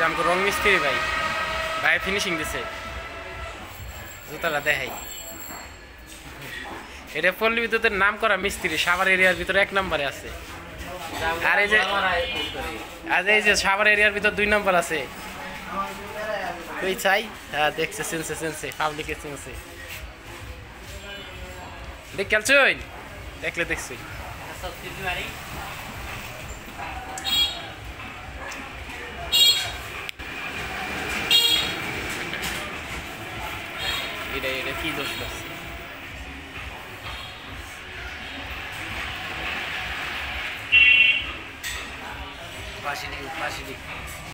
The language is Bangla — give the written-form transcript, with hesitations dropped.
আমাকে রং মিস্ত্রি ভাই ভাই ফিনিশিং দিছে জুতাটা দেখাই এটা পল্লী বিদ্যুতের নাম করা মিস্ত্রি সাভার এরিয়ার ভিতরে 1 নম্বরে আছে আর এই যে সাভার এরিয়ার ভিতর 2 নম্বর আছে কই চাই হ্যাঁ দেখছে চিনছে পাবলিকে চিনছে দেখ খেলছই দেখলে দেখছি এটা কি দোষ আছে পাশে